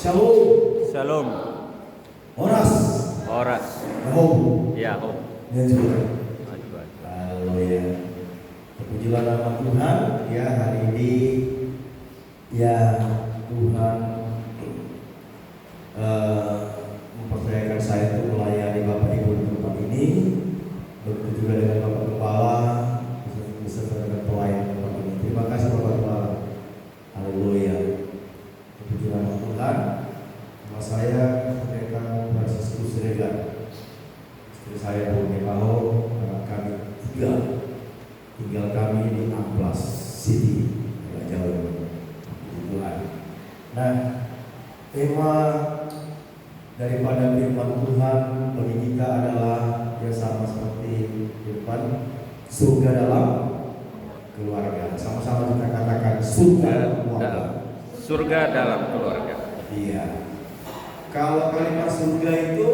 Shalom. Shalom. Horas. Horas. Yahoo. Ya, oh. Ya juga. Aduh. Haleluya. Terpujilah nama Tuhan. Ya, hari ini ya Tuhan mempercayakan saya untuk melayani Bapak Ibu di tempat ini. Begitu juga dengan Bapak Kepala beserta dengan pelayan tempat ini. Terima kasih Bapak Kepala. Haleluya. Terpujilah nama Tuhan. Nama saya Pendeta Francisco Siregar. Istri saya Bu Mekaho, anak kami 3. Tinggal kami di Amplas City, agak jauh. Tuhan. Nah, tema daripada firman Tuhan bagi kita adalah yang sama seperti firman surga dalam keluarga. Sama-sama kita katakan surga dalam keluarga. Surga dalam keluarga. Iya. Kalau kalimat surga itu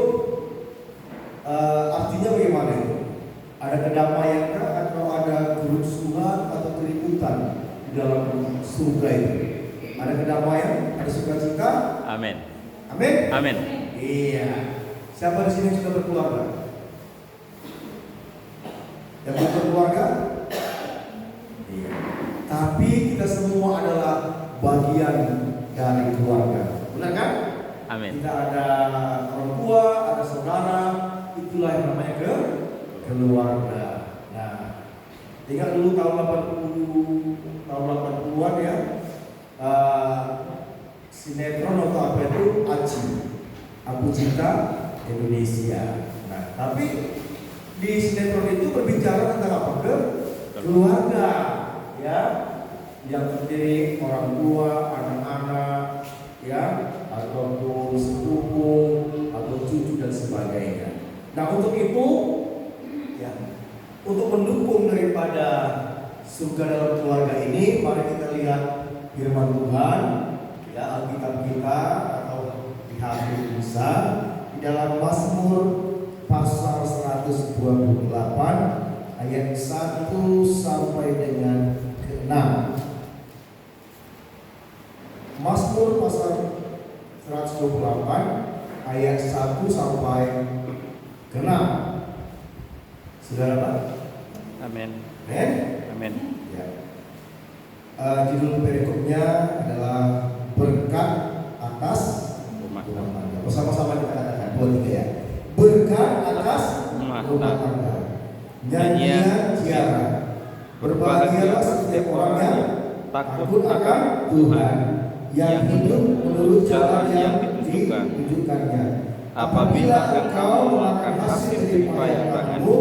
artinya bagaimana itu? Ada kedamaian atau ada kerusuhan atau keributan di dalam surga itu? Ada kedamaian, ada sukacita. Amin. Amin. Amin. Iya. Siapa di sini yang sudah berkeluarga? Yang belum berkeluarga? Iya. Tapi kita semua adalah bagian dari keluarga. Benar kan? Amin. Kita ada orang tua, ada saudara, itulah yang namanya keluarga. Nah, ingat dulu tahun 80-an ya, sinetron atau apa itu Aci, Aku Cinta Indonesia. Nah, tapi di sinetron itu berbicara tentang apa? Keluarga, ya, yang terdiri orang tua, anak-anak, ya, ataupun sepupu, atau cucu dan sebagainya. Nah, untuk itu, ya, untuk mendukung daripada surga dalam keluarga ini, mari kita lihat firman Tuhan, ya, Alkitab kita atau di hati bisa di dalam Mazmur pasal 128 ayat 1 sampai dengan ke-6. Mazmur pasal 128 ayat 1 sampai ke-6. Saudara Pak? Amin. Amin. Amin. Ya. Judul perikopnya adalah berkat atas Rumah tangga. Bersama-sama kita katakan 2, 3 ya. Berkat atas Rumah rumah tangga. tangga. Nyanyian ziarah. Berbahagialah setiap orang yang takut akan Tuhan, yang hidup menurut jalan yang ditunjukkannya. Apabila engkau memakan hasil jeripaya tanganmu,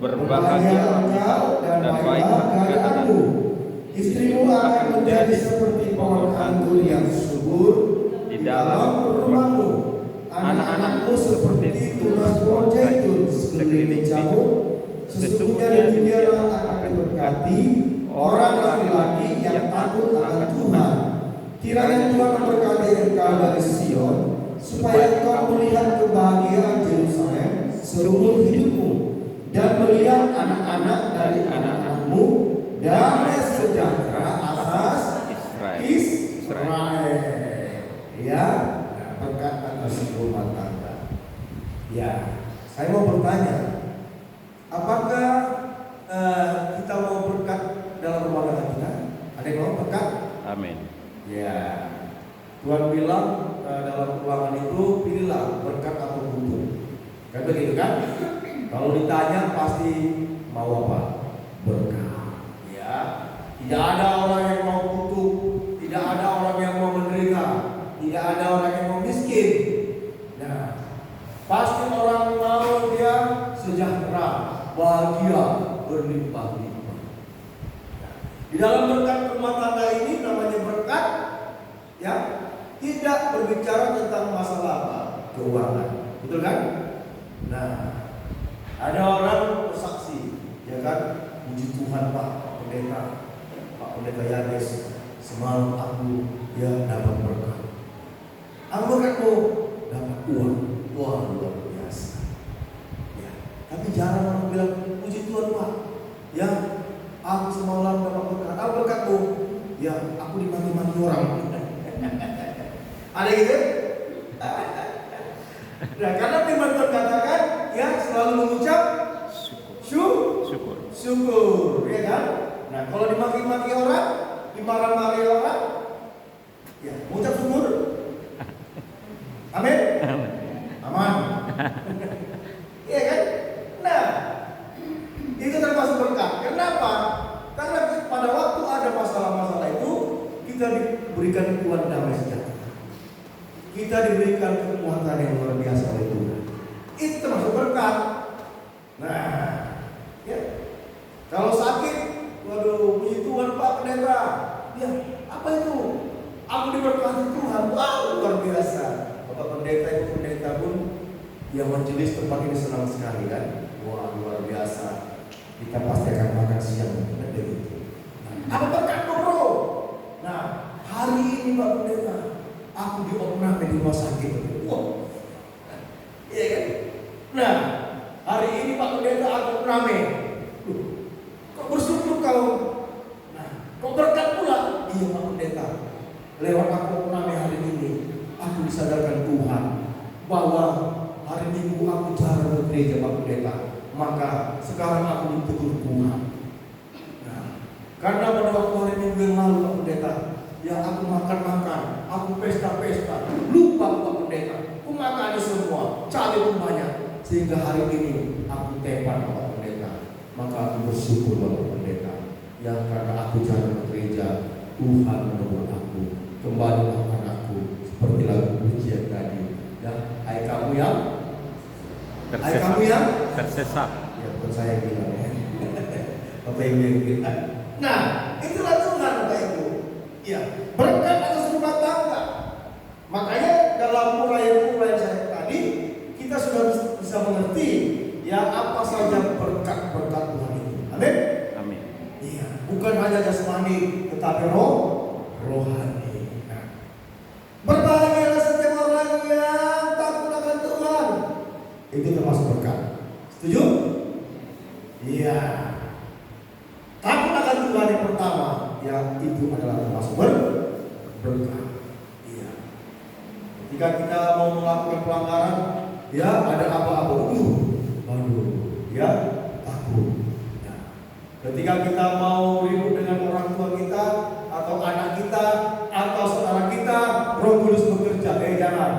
berbahagialah engkau dan baiklah keadaanmu. Istrimu akan menjadi seperti pohon anggur yang subur di dalam rumahmu. Anak-anakmu seperti tunas pohon zaitun sekeliling kamu. Sesungguhnya demikianlah akan diberkati orang laki-laki yang takut akan Tuhan. Kiranya Tuhan memberkati engkau dari Sion, supaya engkau melihat kebahagiaan Yerusalem seumur hidupmu, dan melihat anak-anak dari anak-anakmu damai sejahtera atas Israel. Ya, berkat atas rumah tangga. Ya, saya mau bertanya, apakah kita mau berkat dalam rumah tangga kita? Ada yang mau berkat? Amin. Ya, Tuhan bilang dalam Ulangan itu, pilihlah berkat atau kutuk. Kan begitu kan? Kalau ditanya pasti mau apa? Berkat. Ya, tidak ada orang yang mau kutuk, tidak ada orang yang mau menderita, tidak ada orang yang mau miskin. Nah, pasti orang mau dia sejahtera, bahagia, berlimpah-limpah. Di dalam berkat rumah tangga ini namanya berkat, ya, tidak berbicara tentang masalah apa? Keuangan, betul kan? Nah, ada orang bersaksi, ya kan? Puji Tuhan Pak Pendeta Yades, semalam aku ya dapat berkat. Aku berkatmu dapat uang, wah luar biasa. Ya, tapi jarang orang bilang puji Tuhan Pak, ya. Aku semalam dapat berkat. Apa berkatmu? Ya, aku dimaki-maki orang. Ada gitu. Nah, karena firman Tuhan katakan, ya selalu mengucap Syukur. syukur, ya kan? Nah, kalau dimaki-maki orang, dimarah-marahi orang, ya mengucap syukur. Amin. Aman. Iya kan? Nah, itu termasuk berkat. Kenapa? Karena pada waktu ada masalah-masalah itu, kita diberikan Tuhan damai sejahtera. Kita diberikan kekuatan yang luar biasa oleh Tuhan. Itu termasuk berkat. Nah, ya. Kalau sakit, waduh, puji Tuhan Pak Pendeta. Ya, apa itu? Aku diberkati Tuhan. Wow, luar biasa. Bapak Pendeta itu pendeta pun yang majelis tempat ini senang sekali kan. Wah, luar biasa. Kita pasti akan makan siang. Apa berkat bro? Nah, hari ini Pak Pendeta, aku diopname di rumah sakit. Wah, iya kan? Nah, hari ini Pak Pendeta aku opname. Kok bersyukur kau? Nah, kok berkat pula? Iya Pak Pendeta. Lewat aku opname hari ini, aku disadarkan Tuhan bahwa hari Minggu aku jarang ke gereja Pak Pendeta. Maka sekarang aku ditegur Tuhan. Nah, karena pada waktu hari Minggu yang lalu Pak Pendeta, ya aku makan-makan, aku pesta-pesta, lupa Pak Pendeta, aku makan semua, cabai pun banyak, sehingga hari ini aku tepan Pak Pendeta. Maka aku bersyukur Bapak Pendeta, ya karena aku jarang ke gereja, Tuhan menegur aku, kembali makan aku, seperti lagu pujian tadi. Ya, hai kamu yang tersesat. Ya, bukan saya bilang ya. Bapak Ibu yang bilang. Nah, itulah Tuhan Bapak Ibu. Ya, berkat atas rumah tangga. Makanya dalam uraian saya tadi, kita sudah bisa mengerti ya apa saja berkat-berkat Tuhan itu. Amin. Amin. Iya, bukan hanya jasmani, tetapi rohani. Nah, berbahagialah setiap orang yang takut akan Tuhan. Itu termasuk berkat. Setuju? Iya. Takut akan Tuhan yang pertama, ya itu adalah termasuk berkat. Iya. Ketika kita mau melakukan pelanggaran, ya ada apa-apa, aduh, ya takut. Nah, ketika kita mau ribut dengan orang tua kita, atau anak kita, atau saudara kita, Roh Kudus bekerja, jangan,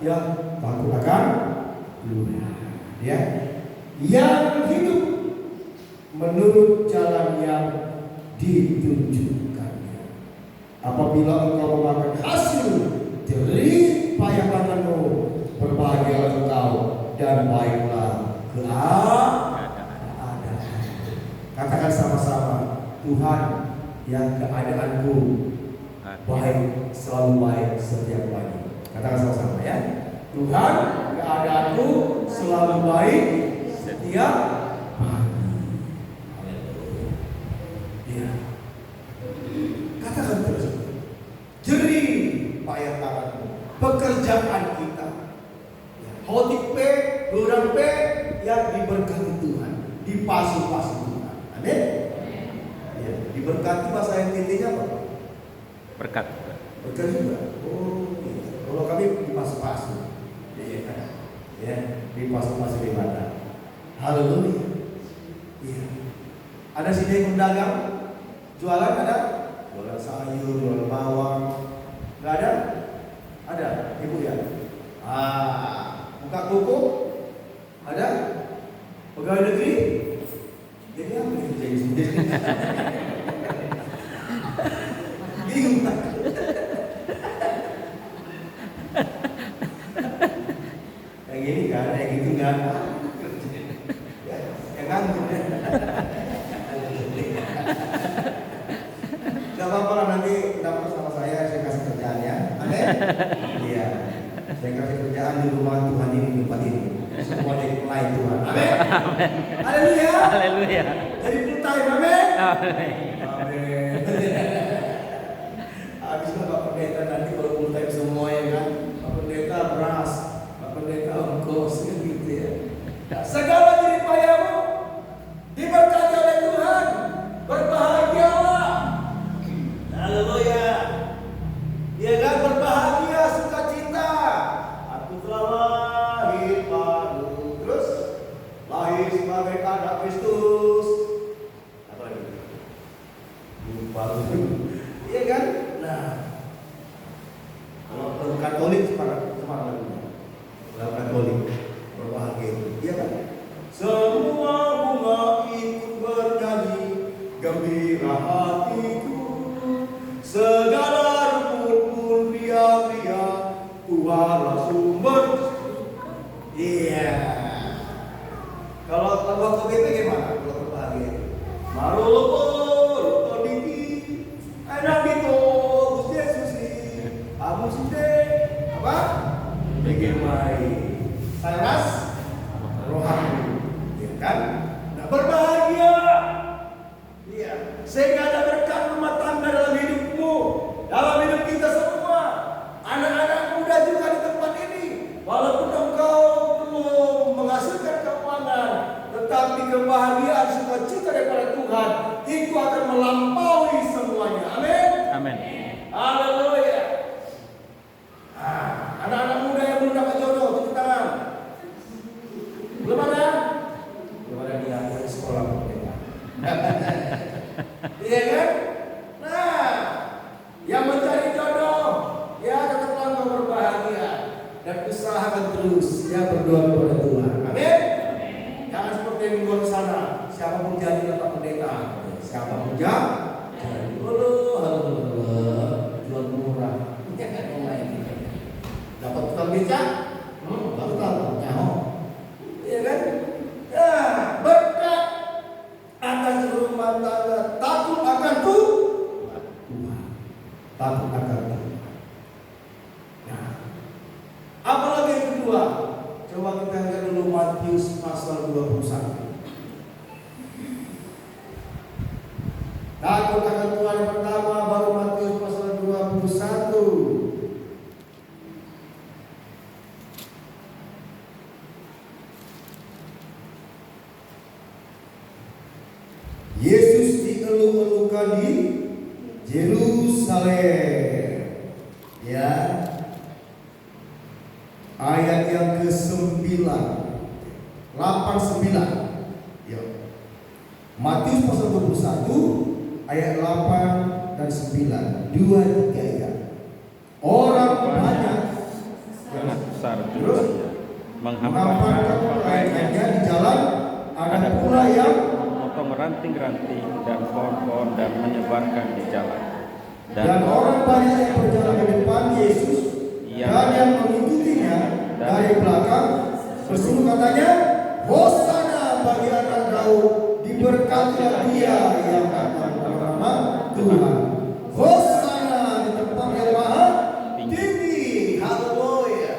ya takut akan Tuhan. Ya, yang hidup menurut jalan yang ditunjukkannya. Apabila engkau memakan hasil jerih payah tanganmu, berbahagialah engkau dan baiklah keadaan. Katakan sama-sama, Tuhan, yang keadaanku baik, selalu baik setiap pagi. Katakan sama-sama ya. Tuhan, keadaanku selalu baik setiap pagi. Ya. Katakan terus. Jerih payah tanganmu, pekerjaan kita. Hotik P, lurang P, yang diberkati Tuhan, dipasuh-pasuh Tuhan. Amin. Ya, diberkati bahasa NTT-nya apa? Berkat. Berkat juga. Oh, iya. Kalau kami dipasuh-pasuh. Ya, dipasuh-pasuh di mana? Haleluya. Iya. Ada sini yang pedagang jualan ada? Jualan sayur, jualan bawang. Enggak ada? Ada, Ibu ya? Buka toko? Ada? Pegawai negeri? Jadi apa nih jadi sendiri? Bingung tak? Yang ini kan, yang gitu kan? Yang nganggur ya? Gak apa-apa lah, nanti dapat sama saya kasih kerjaan ya. Amin? Iya. Saya kasih kerjaan di rumah Tuhan ini, di tempat ini. Semua jadi pelayan Tuhan. Amin. Haleluya. Haleluya. Jadi full time. Amin. Amin. Amin. Habis itu Pak Pendeta nanti kalau full time semua ya kan. Pak Pendeta beras, Pak Pendeta ongkos gitu ya. Segala jerih payahmu diberkati oleh Tuhan. Berbahagialah. Haleluya. Ya kan, berbahagia, sukacita. Katolik semangat lagunya. Lagu Katolik berbahagia itu, iya kan? Semua bunga ikut bernyanyi, gembira hatiku, segala rumput pun riang-riang, Tuhanlah sumber. Iya. Kalau waktu BP gimana? Kalau berbahagia itu, Marolo diki, ada gitu, Gusti Yesus kamu sudah apa? Bagaimana? Saya ras rohani, ya kan? Nah, berbahagia, iya. Sehingga ada berkat rumah tangga dalam hidupmu, dalam hidup kita semua. Anak-anak muda juga di tempat ini, walaupun engkau belum menghasilkan keuangan, tetapi kebahagiaan sukacita daripada Tuhan itu akan melampaui semuanya. Amin. Amin. Haleluya. Anak-anak muda yang belum dapat jodoh, tepuk tangan. Belum ada? Belum ada di sekolah mungkin. Iya kan? Nah, yang mencari jodoh, ya tetaplah engkau berbahagia dan usahakan terus, ya berdoa kepada Tuhan. Amin. Jangan seperti yang di luar sana, siapa pun jadi dapat pendeta, siapa pun jadi. Jual murah. Dapat tukang beca, baru tahu nyaho, iya kan? Nah, berkat atas rumah tangga, takut akan Tuhan, takut akan Tuhan. Nah, apalagi yang kedua, coba kita lihat dulu Matius pasal 21. Takut akan Tuhan yang pertama, baru Matius pasal 21. Yesus dieluh-elukan di Yerusalem. Ya. Ayat yang ke-9. 89. Ya. Matius pasal 21 ayat 8 dan 9. 2-3 ya. Orang banyak yang besar terus menghamparkan pakaiannya di jalan, ada pula yang memotong ranting-ranting dan pohon-pohon dan menyebarkan di jalan. Dan orang banyak yang berjalan ke depan Yesus dan yang mengikutinya dari belakang berseru katanya, Hosana bagi anak Daud, diberkatilah dia yang datang bernama Tuhan. Hosana di tempat yang maha tinggi. Haleluya.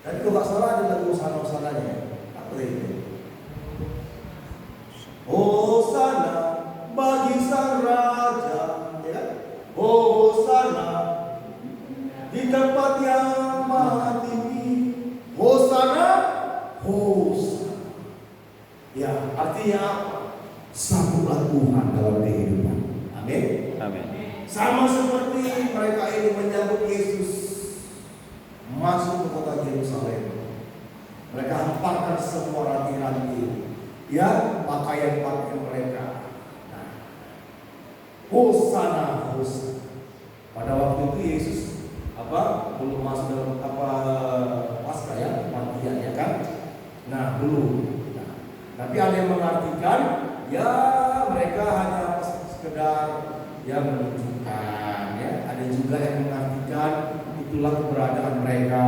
Dan kalau nggak salah ada lagu Hosana-Hosananya. Apa itu? Hosana bagi sang raja, ya. Hosana di tempat yang maha tinggi. Hosana, Hosana. Ya, artinya apa? Sambutlah Tuhan dalam kehidupan. Amin. Amin. Sama seperti mereka ini menyambut Yesus masuk ke kota Yerusalem. Mereka hamparkan semua ranting-ranting, ya, pakaian-pakaian mereka. Nah, Hosana, Hosana. Pada waktu itu Yesus belum masuk dalam Paskah ya, kematian ya kan. Nah, belum. Nah, tapi ada yang mengartikan ya mereka hanya sekedar ya menunjukkan ya. Ada juga yang mengartikan itulah keberadaan mereka,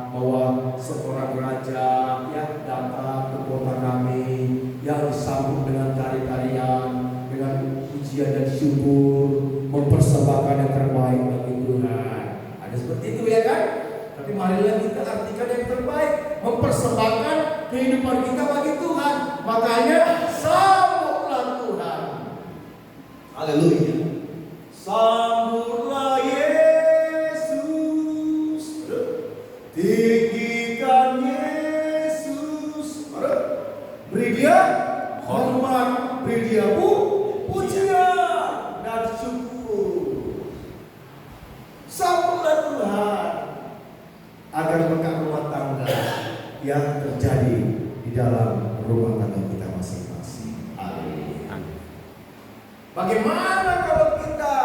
bahwa seorang raja ya datang ke kota kami yang disambut dengan tari-tarian, dengan pujian dan syukur, mempersembahkan yang terbaik bagi Tuhan. Ada seperti itu ya kan? Tapi marilah kita artikan yang terbaik, mempersembahkan kehidupan kita bagi Tuhan. Makanya sambutlah Tuhan. Haleluya. Sambutlah Yesus, tinggikan Yesus, beri dia hormat, beri dia pujian dan syukur. Sambutlah Tuhan agar berkat rumah tangga yang terjadi di dalam rumah tangga kita masing-masing. Amin. Bagaimana kalau kita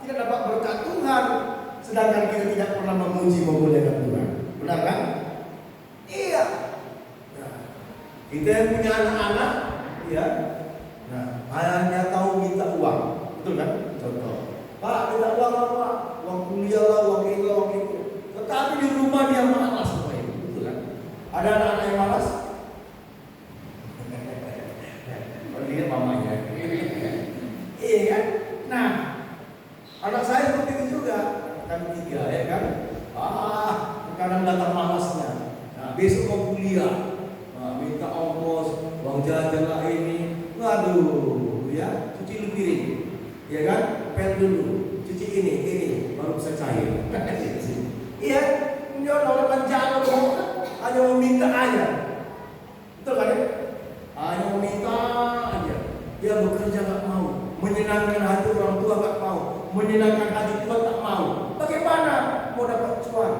tidak dapat berkat Tuhan, sedangkan kita tidak pernah memuji memuliakan Tuhan. Benar kan? Iya. Nah, kita yang punya anak-anak, ya. Nah, hanya tahu minta uang, betul kan? Contoh, Pak, minta uang apa? Uang kuliah lah, uang itu, uang itu. Tetapi di rumah dia malas semua itu, betul kan? Ada anak-anak yang malas? Lihat mamanya. Iya kan? Nah, anak saya seperti itu juga, kan 3 ya kan? Sekarang datang malasnya. Nah, besok mau kuliah, minta ongkos, uang jajan lah ini. Waduh, ya, cuci piring, ya kan? Pel dulu, cuci ini, baru bisa cair. Iya, dia orang jalan hanya meminta aja, betul kan? Hanya meminta aja. Dia bekerja nggak mau, menyenangkan hati orang tua nggak mau, menyenangkan hati Tuhan tak mau. Bagaimana mau dapat cuan?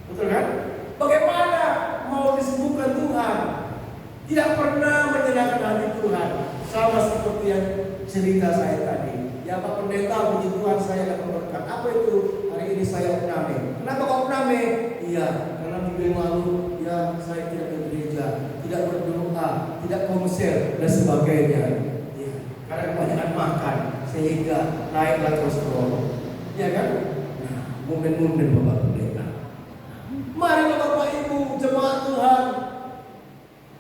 Betul kan? Bagaimana mau disembuhkan Tuhan? Tidak pernah menyenangkan hati Tuhan. Sama seperti yang cerita saya tadi. Ya Pak Pendeta, puji Tuhan saya akan berkat. Apa itu? Hari ini saya opname. Kenapa kok opname? Iya, karena minggu yang lalu ya saya tidak ke gereja, tidak berdoa, tidak konser dan sebagainya. Ya, karena kebanyakan makan sehingga naiklah kolesterol. Ya kan? Nah, momen-momen Bapak Pendeta. Marilah Bapak Ibu jemaat Tuhan.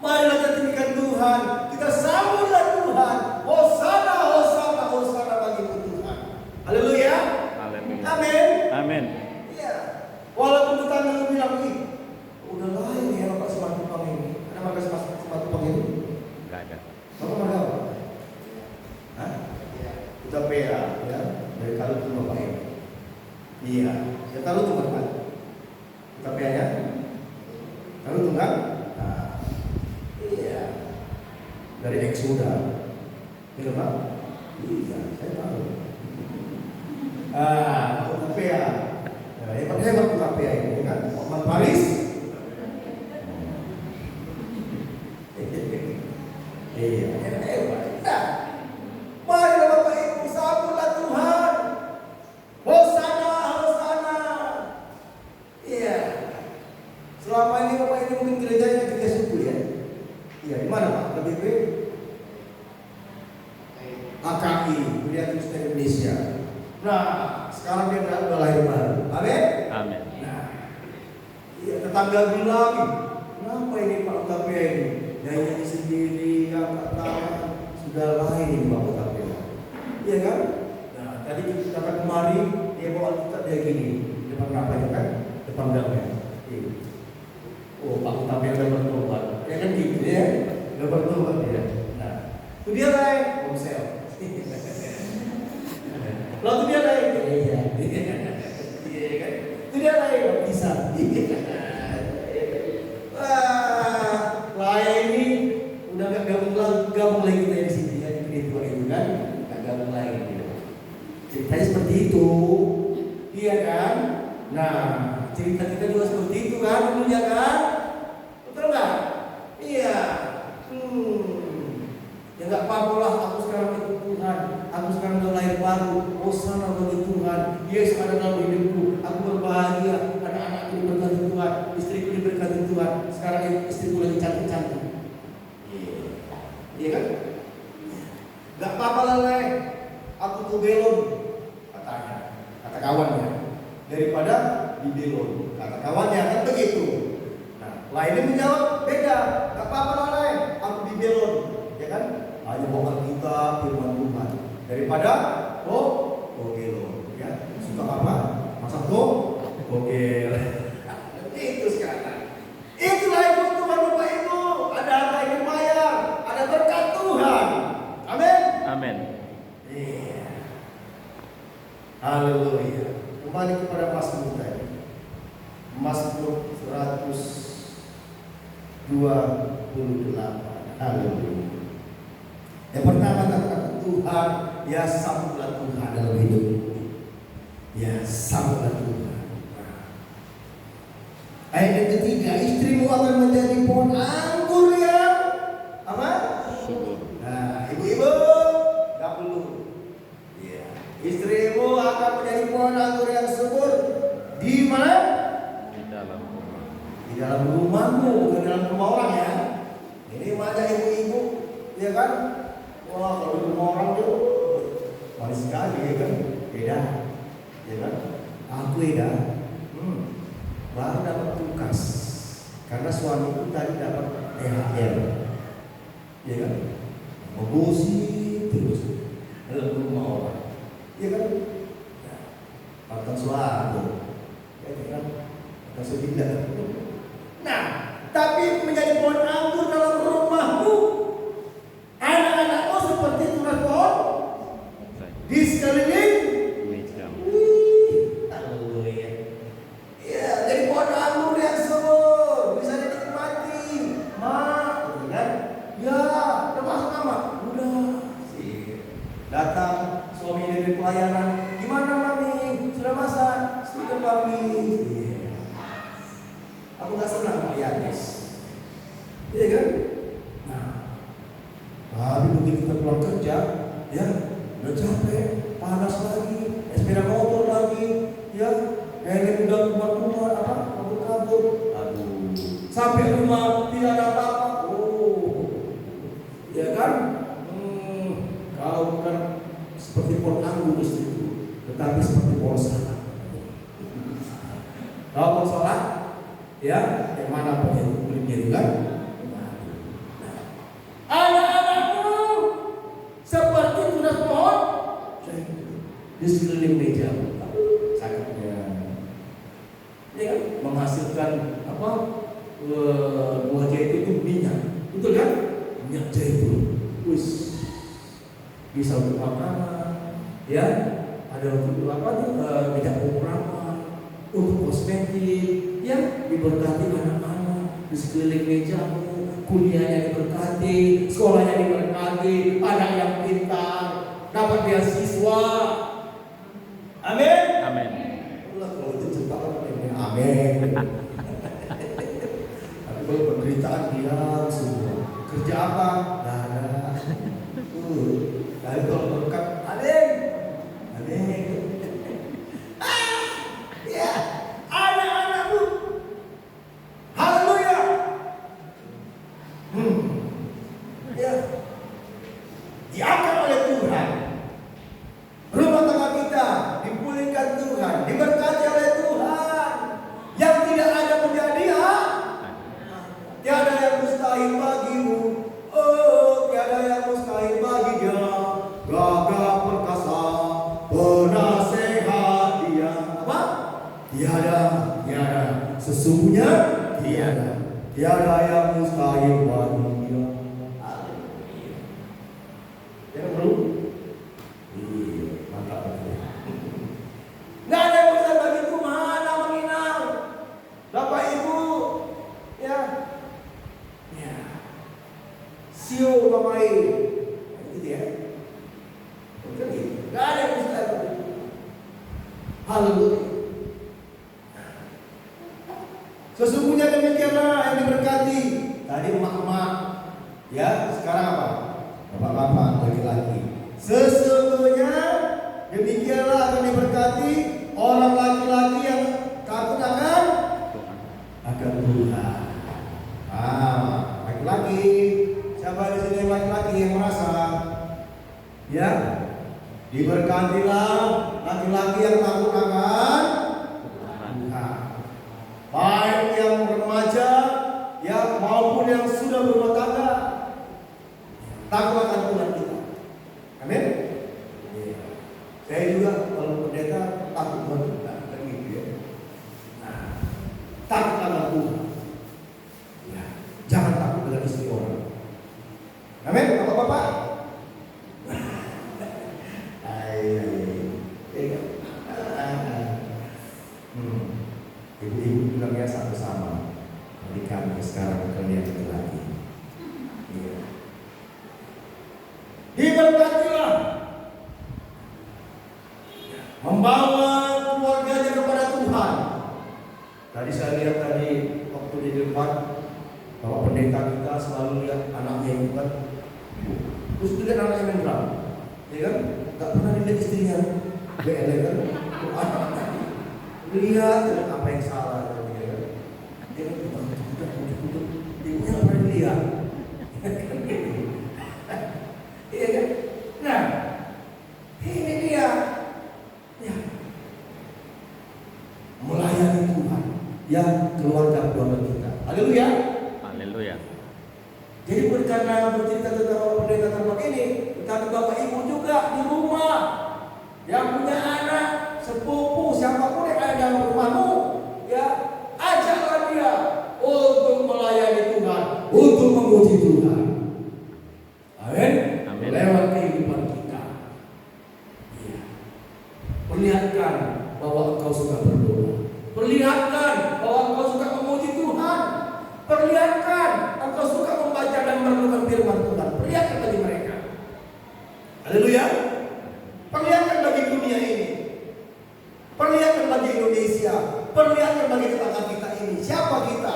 Marilah kita tinggikan Tuhan. Kita sambutlah Tuhan. Hosana, hosana, hosana bagi Tuhan. Haleluya. Haleluya. Amin. Amin. Iya. Walaupun tetangga bilang, ih, udah lain ya Bapak Simatupang ini. Ada makan Simatupang ini? Enggak ada. Bapak makan apa? Hah? Kita pera, ya. Dari kalau itu Bapak ini. Iya. Ya kalau itu Bapak. Kita pera. Kalau itu enggak? Nah. Iya. Dari Exuda. Gitu Pak? Iya, saya tahu. Utapia. Nah, yang paling hebat Utapia ini kan, Muhammad Paris. Iya, hebat. Nah, mari Bapak Ibu sambutlah Tuhan. Hosana, hosana. Iya. Selama ini Bapak ini mungkin gerejanya 3 suku ya. Iya, di mana Pak? Lebih ke AKI, Gereja Kristen Indonesia. Nah, sekarang dia udah lahir baru. Amin. Amin. Nah, iya, tetangga bilang, kenapa ini Pak Utapia ini? Nyanyi sendiri, angkat tangan, sudah lahir ini Pak Utapia. Iya kan? Nah, tadi kita datang kemari, dia bawa kita dia gini, depan kapalnya kan, depan damnya. Oh, Pak Utapia udah bertobat. Ya kan gitu ya, udah bertobat ya. Nah, itu dia lah, Komsel. Lalu dia lain, iya kan? Itu dia lain, bisa. Wah, ini udah gak gabung lagi kita di sini ya di kedua itu kan, gak gabung lagi. Ceritanya seperti itu, iya kan? Nah, cerita kita juga seperti itu kan, dulunya kan? Betul nggak? Iya. Ya nggak apa-apa lah, aku sekarang ikut Tuhan, aku sekarang udah lahir baru, hosana bagi Tuhan, Yesus ada dalam hidupku, aku berbahagia, anak-anakku diberkati Tuhan, istriku diberkati Tuhan, sekarang istriku lagi cantik-cantik. Iya kan? Nggak apa-apa lah, aku tuh belon, katanya, kata kawannya, daripada di belon, kata kawannya kan begitu. Nah, lainnya menjawab beda, nggak apa-apa lah, aku di belon, ya kan? Hanya bawa kita firman Tuhan daripada gogelo, ya suka apa? Masak gogel. Itu sekarang. Itulah ibu Tuhan Bapak Ibu. Ada harta yang bayar, ada berkat Tuhan. Amin. Amin. Iya. Haleluya. Kembali kepada Mazmur tadi. Mazmur 128. Haleluya. Yang pertama kata Tuhan, ya sambutlah Tuhan dalam hidupmu. Ya sambutlah Tuhan. Ayat yang ketiga, istrimu akan menjadi pohon anggur yang apa? Subur. Nah, ibu-ibu, gak perlu. Ya, istrimu akan menjadi pohon anggur yang subur di dalam rumah. Di dalam rumahmu, bukan dalam rumah orang ya. Ini banyak ibu-ibu, ya kan? Wah, kalau di rumah orang tuh manis sekali, ya kan? Beda, ya kan? Aku beda. Baru dapat tugas karena suamiku tadi dapat THR, ya kan? Menggosip terus dalam rumah orang, ya kan? Makan suatu, ya kan? Makan sebidang. Nah, tapi menjadi pohon anggur dalam rumahmu, anak-anakmu seperti tunas pohon di sekeliling Meja. Haleluya. Ya, jadi pohon anggur yang subur bisa dinikmati. Mak, kan? Ya, udah masuk nama. Udah. Datang suami dari pelayanan. Gimana mami? Sudah masak? Sudah mami. Aku nggak senang ya guys. Iya kan? Nah, tapi begitu kita pulang kerja, ya udah capek, panas lagi, sepeda motor lagi, ya, kayak udah keluar apa, kabur. Aduh, sampai rumah tidak ada apa-apa. Oh, ya kan? Kau bukan seperti pohon anggur itu, tetapi seperti pohon salak. Kau pohon salak, ya, yang mana pohon kulitnya itu kan? Anak-anakmu seperti tunas pohon di sekeliling meja, sakitnya, ya kan? Menghasilkan apa? Buah zaitun itu minyak, betul kan? Minyak zaitun, bisa untuk makanan, ya, ada untuk apa? Minyak pengurapan, untuk kosmetik, ya, diberkati anak-anak di sekeliling mejamu. Kuliahnya diberkati, sekolahnya diberkati, anak yang pintar, dapat beasiswa. Amin. Amin. Allah, kalau itu cepat ini amin. Tapi kalau penderitaan bilang semua. Kerja apa? Gak ada. Tapi kalau berkat, amin. Amin. Ya, anak-anakmu. Haleluya. Ya, diangkat oleh Tuhan. Rumah tangga kita dipulihkan Tuhan, diberkati oleh Tuhan. Yang tidak ada menjadi tiada yang mustahil bagimu. Oh, tiada yang mustahil bagi Dia. Gagah perkasa, penasehat Dia. Apa? Tiada, sesungguhnya tiada yang mustahil bagi Dia. Ya bro, mantap. Nggak ada yang bisa bagi mana menginang, Bapak Ibu, ya, sio mamai, gitu ya, betul gitu. Nggak ada yang bisa bagi. Haleluya. Sesungguhnya demikianlah yang diberkati. Tadi emak-emak, ya, sekarang apa? Bapak-bapak, laki-laki. Sesungguhnya demikianlah akan diberkati orang laki-laki yang takut akan Tuhan. Laki-laki. Siapa di sini laki-laki yang merasa? Ya, diberkatilah laki-laki yang takut akan Tuhan. Baik yang remaja, ya, maupun yang sudah berumah tangga. Takut akan Tuhan kita. Amin. Saya juga kalau pendeta takut Tuhan kita, kan gitu ya. Nah, takut akan Tuhan. Ya, jangan takut dengan istri orang. Amin, Bapak-bapak. Ibu-ibu bilangnya satu sama. Jadi kami sekarang kalian lagi. Iya. Diberkatilah, membawa keluarganya kepada Tuhan. Tadi saya lihat tadi waktu di depan, Bapak pendeta kita selalu lihat anaknya itu kan, terus lihat anaknya main drum, ya kan? Gak pernah dilihat istrinya, BL kan? Lihat apa yang salah, ya kan? yang keluarga kita. Haleluya. Haleluya. Jadi bukan karena bercerita tentang pendeta terbaik ini, tetapi Bapak Ibu juga di rumah yang punya anak, sepupu, siapapun yang ada dalam rumahmu, ya, ajaklah dia untuk melayani Tuhan, untuk memuji Tuhan. Amin. Amin. Lewat kehidupan kita. Ya. Perlihatkan bahwa engkau suka berdoa. Perlihatkan bahwa engkau suka memuji Tuhan. Perlihatkan engkau suka membaca dan merenungkan firman Tuhan. Perlihatkan bagi mereka. Haleluya. Perlihatkan bagi dunia ini. Perlihatkan bagi Indonesia. Perlihatkan bagi tetangga kita ini. Siapa kita?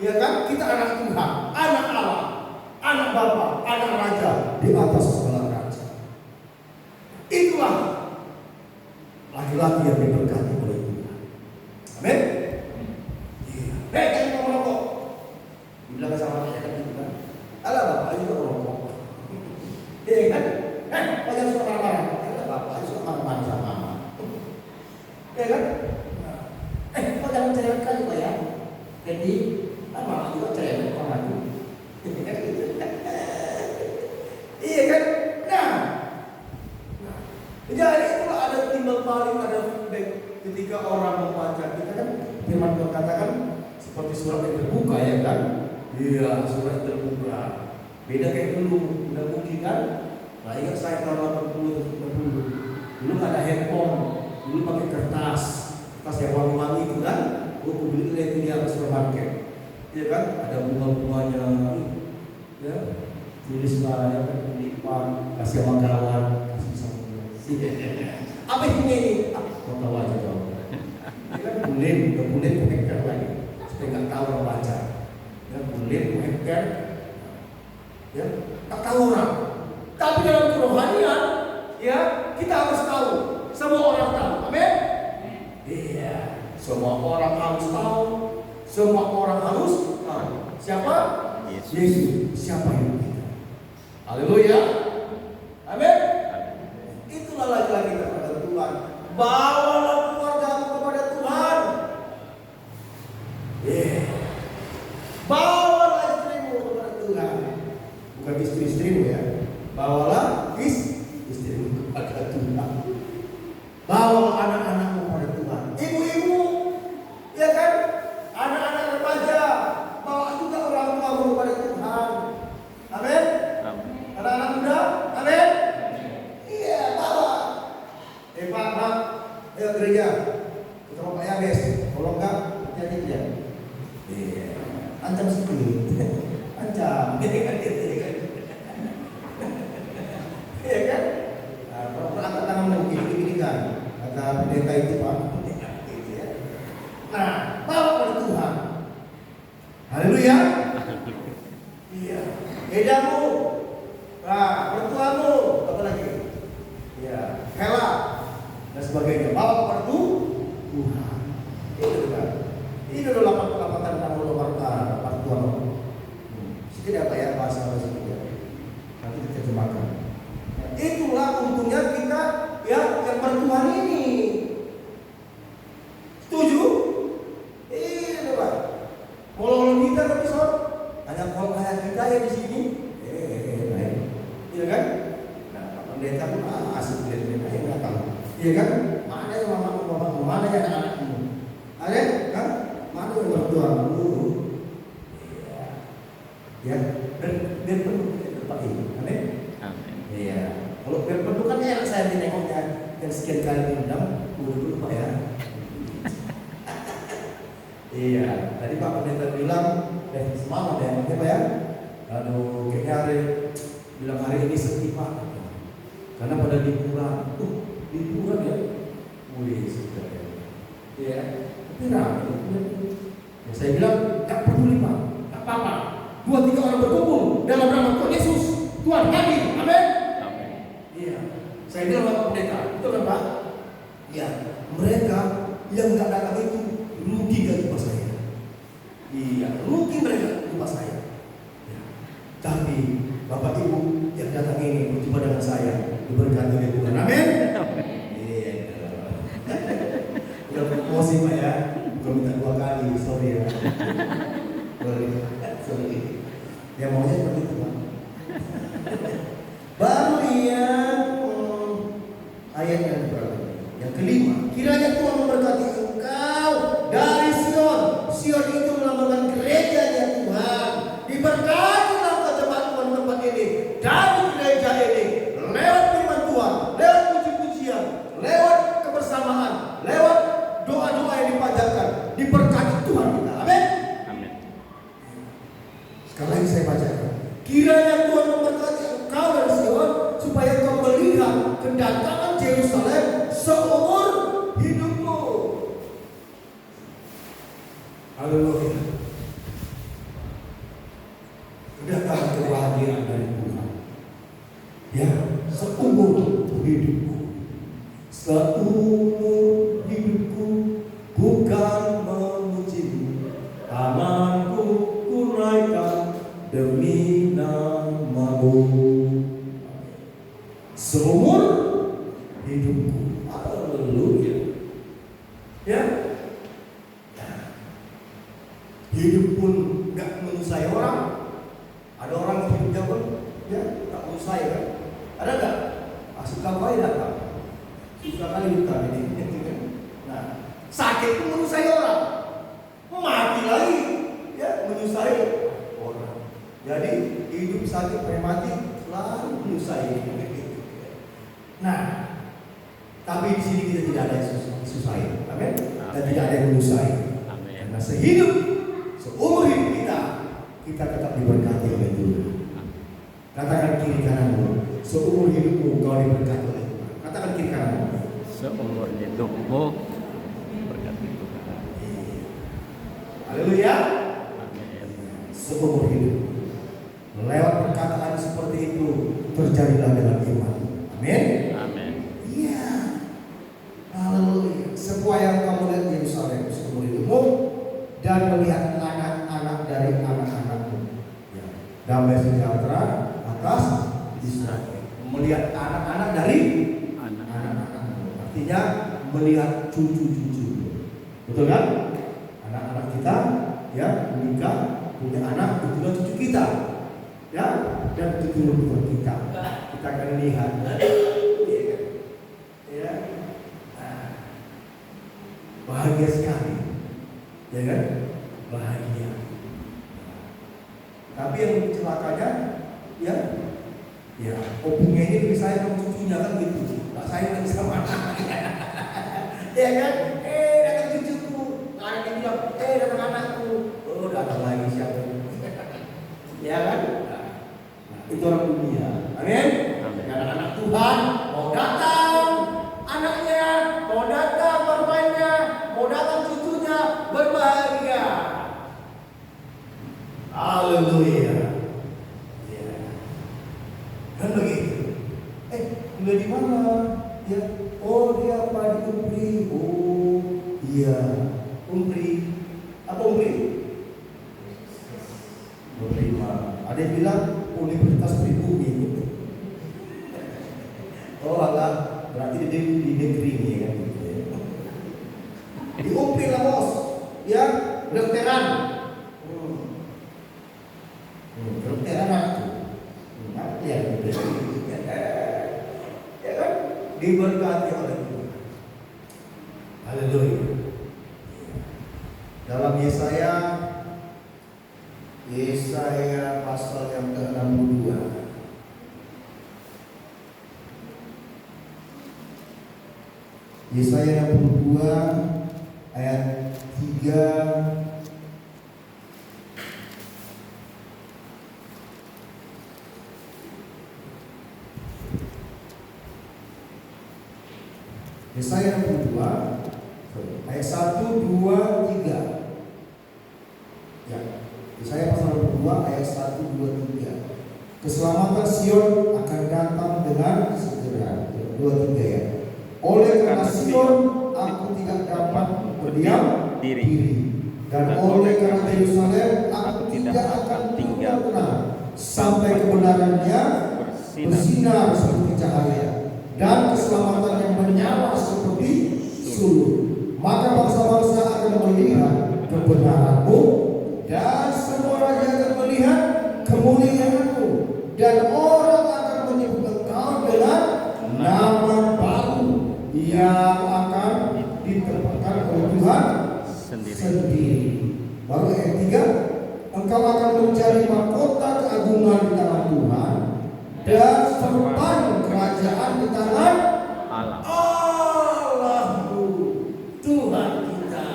Ya kan? Kita anak Tuhan, anak Allah, anak Bapa, anak Raja di atas segala raja. Itulah laki-laki yang diberkati oleh Tuhan. Amin. Iya. Jangan merokok. Dibilang sama saya kan gitu kan. Alah Bapak juga merokok. Iya kan? Jangan suka marah-marah. Alah Bapak suka marah-marah sama mama. Iya kan? Kok jangan cerewetkan juga ya? Jadi, mama juga cerewet sama aku. Iya kan? Jadi itulah ada timbal balik, ada feedback ketika orang membaca. Kita kan firman Tuhan katakan seperti surat yang terbuka, ya kan? Iya, surat terbuka. Beda kayak dulu, udah mungkin kan? Nah, ingat saya tahun 80 dulu nggak ada handphone, dulu pakai kertas yang wangi-wangi itu kan? Gue beli itu di atas supermarket, iya kan? Ada bunga-bunganya, ya, tulislah ya kan, lipat, kasih sama kawan, kasih sama apa ini? Mau tahu aja dong. Ya kan bulim hacker lagi, supaya nggak tahu orang baca. Ya bulim hacker, ya tak tahu orang. Tapi dalam kerohanian, ya kita harus tahu. Semua orang tahu, amin. Iya, semua orang harus tahu. Semua orang harus tahu. Siapa? Yesus. Siapa yang kita? Haleluya. Amin. Itulah laki-laki kepada Tuhan. Bawalah keluargamu kepada Tuhan. Bawalah istrimu kepada Tuhan. Bukan istri-istrimu ya. Bawalah istrimu kepada Tuhan. Bawalah anak-anakmu kepada Tuhan. Ibu-ibu, ya kan? Anak-anak remaja, bawa juga orang tuamu kepada Tuhan. Amin. Anak-anak muda, amin. Pak, ayo gereja. Kita mau Pak Yabes. Kalau enggak, jadi dia. Iya. Ancam sekali. Ancam. Iya kan? Kalau angkat tangan begini kan, kata pendeta itu Pak. Nah, bawa kepada Tuhan. Haleluya. Iya. Bedamu. Nah, pertuamu. Apa lagi? Iya. Hela dan sebagainya, bawa kepada Tuhan. Itu kan. Ini adalah lapatan nomor Tuhan. Sedikit apa ya bahasa kita. Nanti kita terjemahkan. Itulah untungnya kita ya yang bertuhan ini. Setuju? Itu Pak. Kalau kita tapi hanya kalau kayak kita ya di sini. Baik. Iya kan? Nah, pendeta pun asik pendeta yang nggak tahu. Iya kan? Mana yang mama, mana yang anak-anakmu? Ada kan? Mana yang berdoa? Iya. Ya, dan penuh tempat ini. Amin. Iya. Kalau penuh kan enak saya ditengoknya yang sekian kali diundang, dulu Pak ya. Iya. Tadi Pak Pendeta bilang, semangat ya, Pak ya. Aduh, kayaknya bilang hari ini sepi Pak. Karena pada liburan. Liburan ya, wih sudah ya. Iya, tapi ya, saya bilang tak peduli Pak, tak apa-apa. 2-3 orang berkumpul dalam nama Tuhan Yesus, Tuhan hadir, amin. Iya, saya bilang Bapak Pendeta, itu kan Pak. Ya, mereka yang nggak datang itu rugi gak rumah saya. Iya, rugi mereka rumah saya. Ya. Tapi Bapak Ibu yang datang ini berjumpa dengan saya diberkati oleh Tuhan, amin. Udah promosi Pak ya, bukan minta 2 kali. sorry ya. Sorry. Ya maunya seperti itu Pak. Baru lihat ayat yang berapa? Yang kelima. Kiranya Tuhan memberkati engkau dari Sion. Sion itu melambangkan gerejanya Tuhan. Diberkatilah engkau jemaat Tuhan tempat ini, dari gereja ini, lewat firman Tuhan, lewat puji-pujian, lewat kebersamaan, lewat doa-doa yang dipanjatkan. Diberkati Tuhan kita. Amin. Amin. Sekali lagi saya bacakan. Kiranya Tuhan memberkati engkau dari Sion, supaya engkau melihat kedatangan Yerusalem seumur hidupmu. Haleluya. Kedatangan kebahagiaan dari Tuhan. Ya, seumur hidupku. Seumur hidupku bukan memujimu, tanganku kuraikan demi namamu. Seumur hidupku. Haleluya. Ya. Hidup pun gak menyusahai orang. Ada orang yang hidupnya pun ya gak menyusahai kan? Ada gak? Suka kali datang. Susah kali hutan ini. Nah, sakit pun menyusahai orang. Mati lagi ya menyusahai orang. Jadi hidup sakit mati selalu menyusahai. Nah, tapi di sini kita tidak ada yang disusahi, amin. Dan tidak ada yang menyusahai. Karena sehidup, seumur hidup kita tetap diberkati oleh Tuhan. Katakan kiri kananmu, seumur hidupmu kau diberkati oleh Tuhan. Katakan kiri kananmu, seumur hidupmu berkati Tuhan. Haleluya. Amin. Seumur hidup. Lewat perkataan seperti itu terjadilah dengan iman. Amin. Amin. Iya. Haleluya. Supaya kamu lihat Yerusalem seumur hidupmu dan melihat anak-anak dari anak-anakmu. Ya. Damai sejahtera atas Israel. Melihat anak-anak dari anak-anakmu. Artinya melihat cucu-cucu. Betul kan? Anak-anak kita ya menikah, punya anak, itulah cucu kita. Ya, dan keturunan kita. Kita akan lihat. Ya. Bahagia sekali. Ya kan? Bahagia. Tapi yang celakanya ya opungnya ini lebih sayang sama cucunya kan gitu. Gak sayang lagi sama anaknya. Ya kan? Datang cucuku. Anak yang bilang, datang anakku. Oh, datang lagi siapa? Ya kan? Itu orang dunia. Amin. Anak-anak Tuhan mau datang anaknya, mau datang bermainnya, mau datang cucunya berbahagia. Haleluya. Ya. Kan begitu. Kuliah di mana? Ya. Oh, dia apa di Umpri? Oh, iya. Umpri. Apa Umpri? Umpri mana? Ada yang bilang Universitas Pribumi. Oh Allah, berarti di negeri ini ya kan? Di Umpri lah bos, ya kedokteran. Kedokteran aku. Ya, ya kan? Diberkati oleh Tuhan. Haleluya. Dalam Yesaya pasal yang ke-62. Yesaya 62 ayat 3. Yesaya 62 ayat 1, 2, 3. Ya. Yesaya pasal 62 ayat 1, 2, 3. Keselamatan Sion akan datang dengan segera. 2, 3 ya. Oleh karena Sion aku tidak dapat berdiam diri, dan oleh karena Yerusalem aku tidak akan tinggal tenang sampai kebenarannya bersinar seperti cahaya dan keselamatan yang menyala seperti suluh. Maka bangsa-bangsa akan melihat kebenaran-Mu, dan semua raja akan melihat kemuliaan-Mu, dan orang akan menyebut Engkau dengan nama baru yang akan ditetapkan oleh Tuhan sendiri. Baru ayat 3, Engkau akan mencari mahkota keagungan di tangan Tuhan dan serban kerajaan di tangan Allahmu, Tuhan kita.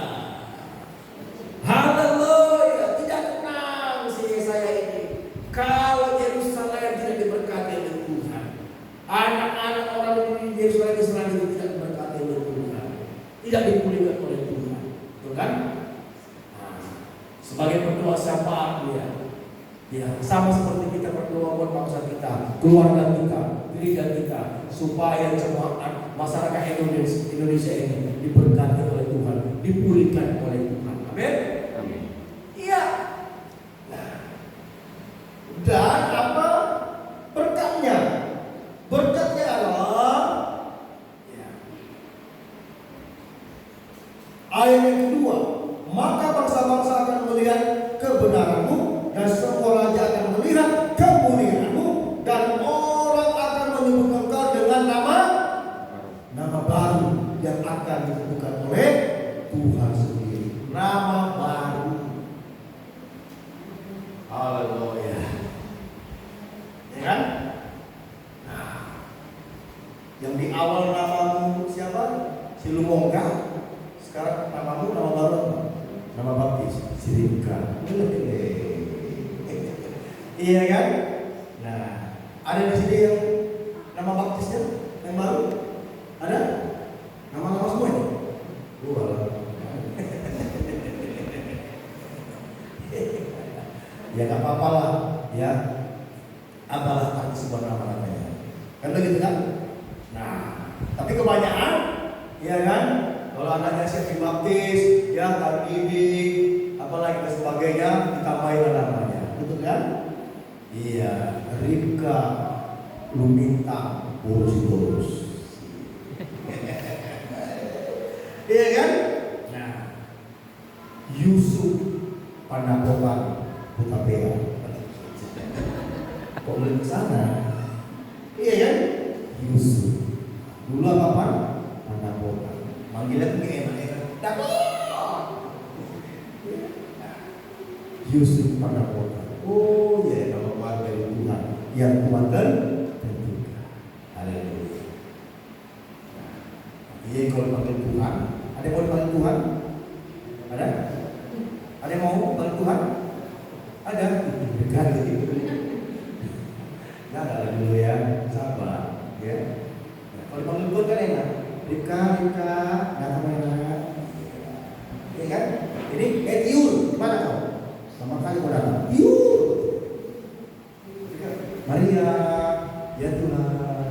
Haleluya. Tidak tenang sih saya ini kalau Yerusalem tidak diberkati oleh Tuhan. Anak-anak orang di Yerusalem itu tidak diberkati oleh Tuhan, tidak dipulihkan oleh Tuhan. Betul kan? Sebagai berdoa siapa dia? Ya, sama seperti kita berdoa buat bangsa kita, keluarga kita, gereja kita, supaya jemaat masyarakat Indonesia ini diberkati oleh Tuhan, dipulihkan oleh Tuhan. Amin. Amin. Iya. Nah, dan apa berkatnya? Berkatnya adalah ya. Ayat yang kedua, maka bangsa-bangsa akan melihat kebenaran-Mu, dan semua raja akan melihat kemuliaan-Mu, dan orang akan menyebut Engkau dengan nama baru yang akan ditentukan oleh Tuhan sendiri. Nama baru. Haleluya. Ya kan? Nah, yang di awal namamu siapa? Silumongga. Sekarang namamu nama baru apa? Nama baptis Sirika. Iya kan? Nah, ada di sini yang nama baptisnya yang baru? Ada? Nama-nama semua ini? Ya nggak apa-apa lah, ya. Apalah arti sebuah nama namanya. Kan begitu kan? Nah, tapi kebanyakan, ya kan? Kalau anaknya siap dibaptis, ya terdidik, apalagi dan sebagainya, ditambahin namanya, betul kan? Iya, Ribka Luminta Borus. Iya kan? Nah, Yusuf Panapokan Putapea. Kok belum sana? Iya kan? Yusuf. Dulu apa? Panapokan. Manggilnya tuh kayak enak-enak. Yusuf Panapokan. Oh ya, nama baru dari Tuhan yang Tuhan tentukan. Haleluya. Iya, kalau dipanggil Tuhan, ada yang mau dipanggil Tuhan? Ada? Ada yang mau dipanggil Tuhan? Ada? Dekat gitu. Nah, ada dulu ya, sabar, ya. Nah, kalau dipanggil Tuhan kan enak. Rika, datang enak. Iya kan? Ini Tiur, gimana kau? Sama kali kau datang. Tiur. Maria, ya Tuhan.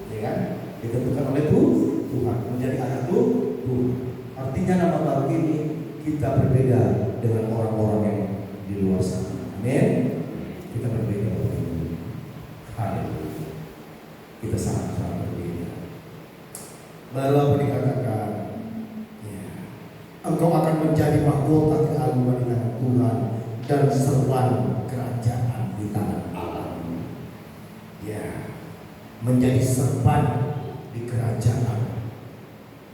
Ya kan? Ditentukan oleh Tuhan menjadi anak Tuhan. Artinya nama baru ini kita berbeda dengan orang-orang yang di luar sana. Amin. Kita berbeda. Haleluya. Kita sangat-sangat berbeda. Baru apa dikatakan? Ya. Engkau akan menjadi mahkota keagungan di tangan Tuhan dan serban kerajaan di tangan Allah. Ya. Menjadi serban di kerajaan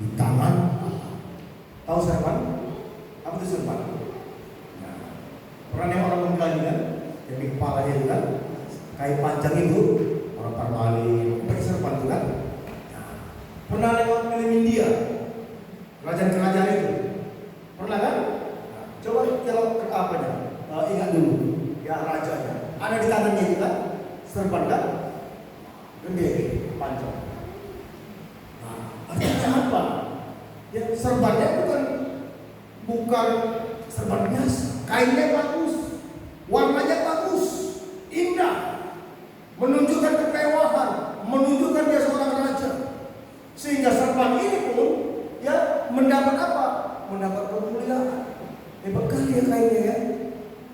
di tangan Allah. Tahu serban? Apa itu serban? Nah, pernah yang orang menggali kan? Yang di kepalanya itu kan? Kain panjang itu orang Parmali pakai serban itu kan? Nah, pernah lewat film India kerajaan-kerajaan itu? Pernah kan? Nah, coba kalau ke apanya? Ingat dulu ya, rajanya ada di tangannya itu kan? Serban kan? Gede, panjang. Nah, artinya apa? Ya, serbannya bukan serban biasa. Kainnya bagus, warnanya bagus, indah, menunjukkan kemewahan, menunjukkan dia seorang raja. Sehingga serban ini pun ya mendapat apa? Mendapat kemuliaan. Hebat kali ya kainnya ya.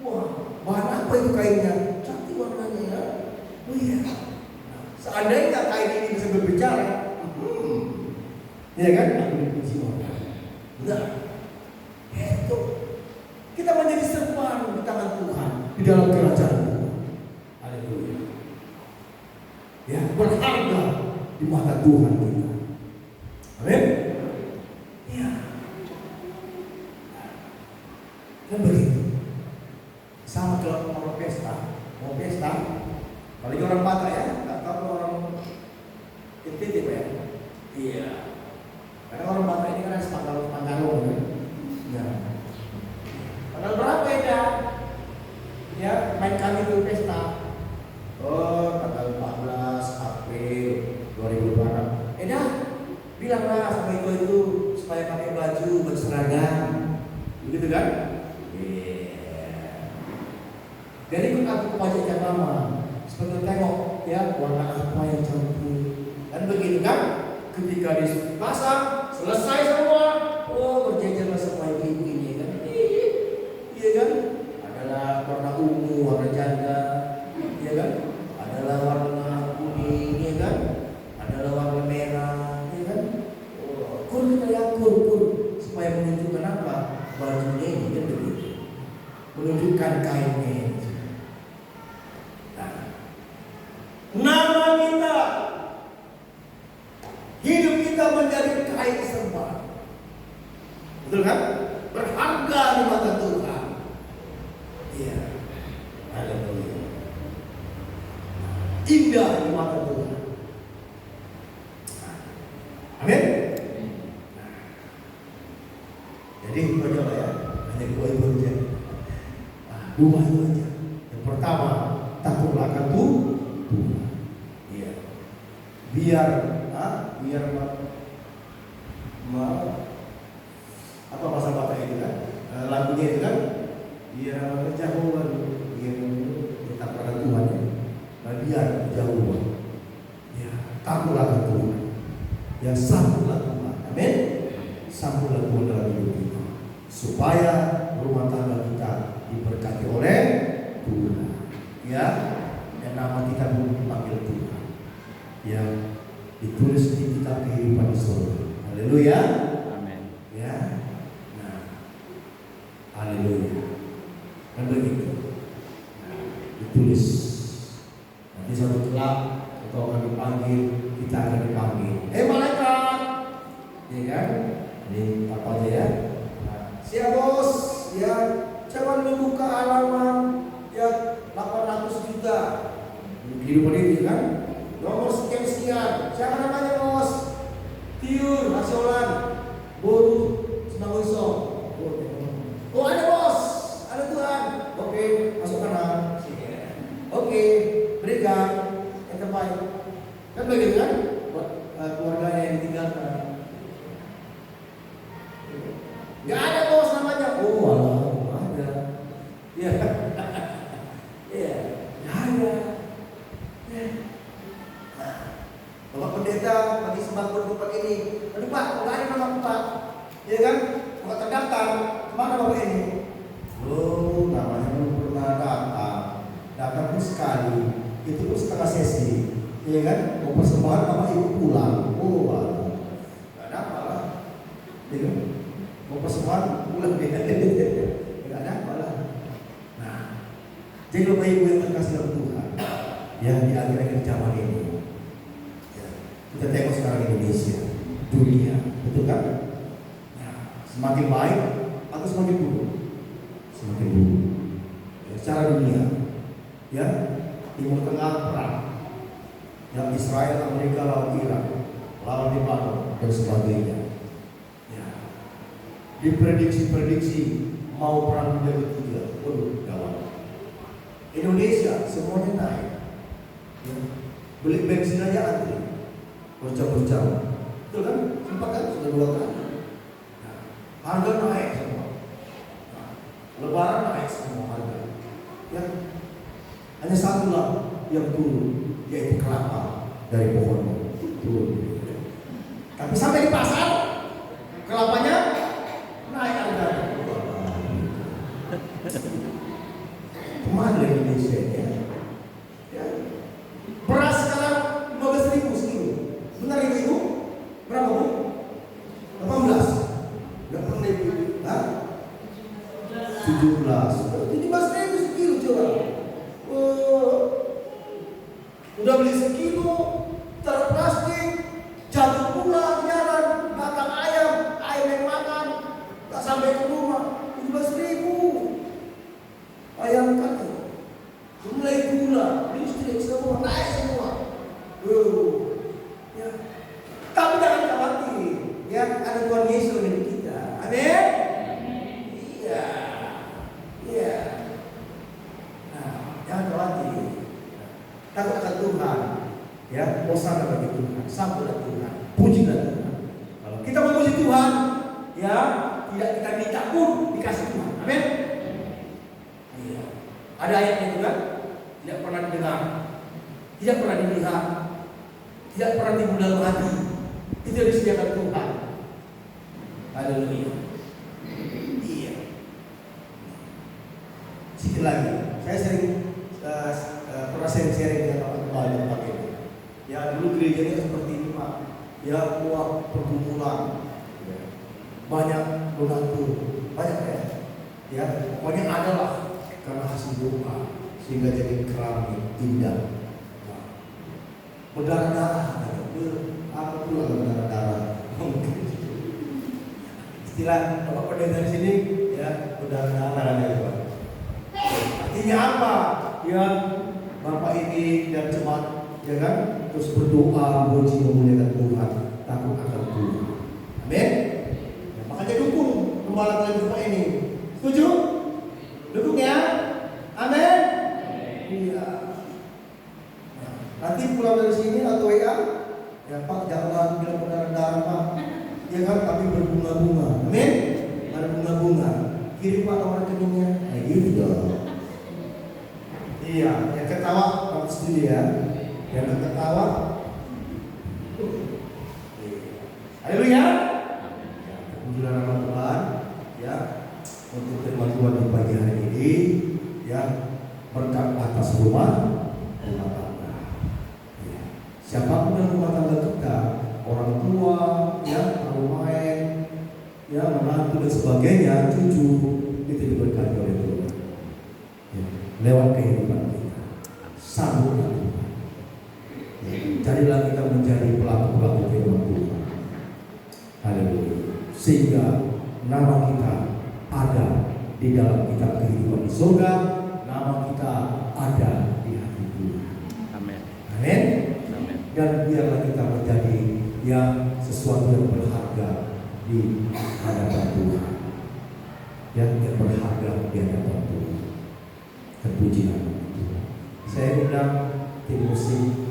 Wah, bahan apa itu kainnya? Cantik warnanya ya. Oh iya. Seandainya kain ini bisa berbicara, ya kan? Aku dipuji orang. Enggak. di dalam kerajaan Tuhan. Haleluya. Ya, berharga di mata Tuhan kita. Amin. Ya. Dan begitu. Sama kalau mau pesta, apalagi orang Batak ya, nggak tahu orang Inti ya. Iya. Karena orang Batak ini kan sepanggal kan. Ya. Tanggal berapa ya? Ya, main kami itu pesta. Oh, tanggal 14 April 2026. Dah, bilanglah sama itu supaya pakai baju berseragam. Begitu kan? Jadi ikut aku ke pajak yang lama, seperti tengok ya warna apa yang cantik. Dan begitu kan? Ketika dipasang, selesai semua. Oh, berjejerlah semua ibu ini kan? Iya kan? Adalah warna ungu, warna janda, iya kan? Adalah warna kuning, iya kan? Adalah warna merah, iya kan? Oh, kur supaya menunjukkan apa? Bajunya ini kan begitu. Menunjukkan kainnya. Nama kita, hidup kita menjadi kain serba. Betul kan? Berharga di mata Tuhan. Iya. Haleluya. Indah di mata Tuhan. Amin. Jadi itu aja lah ya. Hanya dua itu aja. Dua itu aja. Yang pertama, takutlah akan Tuhan. Iya. Biar apa bahasa Batak itu kan? Lagunya itu kan? Biar kejauhan, biar kita pada Tuhan ya. Nah, biar kejauhan. Ya, takutlah akan Tuhan. Ya, sambutlah Tuhan. Amin. Sambutlah Tuhan dalam hidup kita, supaya rumah tangga kita diberkati oleh Tuhan. Ya. Dan nama kita pun dipanggil Tuhan yang ditulis di kitab kehidupan di surga. Haleluya. Amin. Ya. Nah, haleluya. Dan begitu. Nah, ditulis. Nanti suatu kelak engkau akan dipanggil, kita akan dipanggil. Malaikat. Ya kan? Ini apa aja ya? Nah, siap bos. Ya, jangan membuka halaman ya 800 juta. Kehidupan ini kan nomor sekian. Siapa namanya bos? Tiur Nasiolan Boru Senawiso. Oh ada bos, ada Tuhan. Oke, masuk kanan. Oke, berikan yang terbaik. Kan begitu kan? Buat keluarganya yang ditinggalkan. Gak ada bos namanya. Oh alah, ada. Iya. Iya, gak ada. Bapak pendeta bagi sembako Bapak ini. Aduh Pak, nggak ada nama Pak. Ya kan? Bapak terdaftar. Kemana Bapak ini? Oh, namanya belum pernah datang. Datang pun sekali. Itu pun setengah sesi. Ya kan? Mau persembahan Bapak ibu pulang. Oh, waduh. Gak ada apa lah. Ya kan? Mau persembahan pulang dia. Gak ada apa lah. Nah, jadi Bapak Ibu yang terkasih dalam Tuhan, ya di akhir-akhir zaman ini. Kita tengok sekarang Indonesia, dunia, betul kan? Nah, semakin baik atau semakin buruk? Semakin buruk. Ya, secara dunia, ya Timur Tengah perang, yang Israel, Amerika lawan Irak, lawan Lebanon dan sebagainya. Ya, diprediksi mau perang dunia ketiga, gawat. Indonesia semuanya naik. Ya, beli bensin aja antri. Bocah-bocah, betul kan? Sempat kan? Sudah 2 kali. Nah, harga naik semua. Nah, lebaran naik semua harga. Ya, hanya satu lah yang turun, yaitu kelapa dari pohon turun. Tapi sampai di pasar, kelapanya naik harganya. Kemana Indonesia ya? Ya. Beras sekarang 15.000 sekilo. Benar ibu? Berapa bu? 18. Berapa ribu? Hah? 17. 17.000 sekilo coba. Udah beli sekilo, taruh plastik, jatuh pula, jalan, makan ayam yang makan, tak sampai ke rumah, 17.000. Bayangkan tuh, mulai gula, listrik semua, naik semua. Ya. Tapi jangan khawatir, ya ada Tuhan Yesus di kita. Amin. Iya. Iya. Nah, jangan khawatir. Takut akan Tuhan, ya, bosan bagi Tuhan, sambutlah Tuhan, pujilah Tuhan. Kalau kita memuji Tuhan, ya, tidak kita minta pun dikasih Tuhan. Amin. Iya. Ada ayatnya juga, tidak pernah didengar, tidak pernah dilihat, tidak pernah timbul dalam hati. Itu yang disediakan Tuhan. Haleluya. Iya. Sedikit lagi, saya sering pernah sharing dengan teman-teman pakai. Ya dulu gerejanya seperti ini Pak. Ya kuat perkumpulan, banyak donatur, banyak ya. Ya pokoknya ada lah karena hasil doa sehingga jadi keramik indah. Nah, berdarah-darah, apa pula berdarah-darah? Istilah Bapak pendengar di sini ya berdarah-darah ya Pak. Artinya apa? Ya Bapak ini dan jemaat, ya kan, terus berdoa, memuji memuliakan Tuhan, takut akan Tuhan. Amin. Ya, makanya dukung gembala kalian Bapak ini. Setuju? Dukung ya? Amin. Iya. Nah, nanti pulang dari sini atau WA, ya Pak jangan bilang berdarah-darah Pak. Ya kan, tapi berbunga-bunga. Amin. Berbunga-bunga. Kirim Pak nomor rekeningnya. Nah gitu dong. Iya, yang ketawa kamu setuju ya. Yang ketawa. Haleluya. Pujilah nama Tuhan. Ya, untuk firman Tuhan di pagi hari ini, ya berkat atas rumah tangga. Ya. Siapapun dalam rumah tangga kita, orang tua, ya, orang lain, ya, menantu dan sebagainya, cucu, itu diberkati oleh Tuhan. Ya. Lewat kehidupan kita, sambutlah Tuhan. Ya. Jadilah kita menjadi pelaku-pelaku firman Tuhan. Haleluya. Sehingga nama kita ada di dalam kitab kehidupan di surga, nama kita ada di hati Tuhan. Amin. Amin. Amin. Dan biarlah kita menjadi yang sesuatu yang berharga di hadapan Tuhan, yang berharga di hadapan Tuhan. Terpuji nama Tuhan. Saya undang tim musik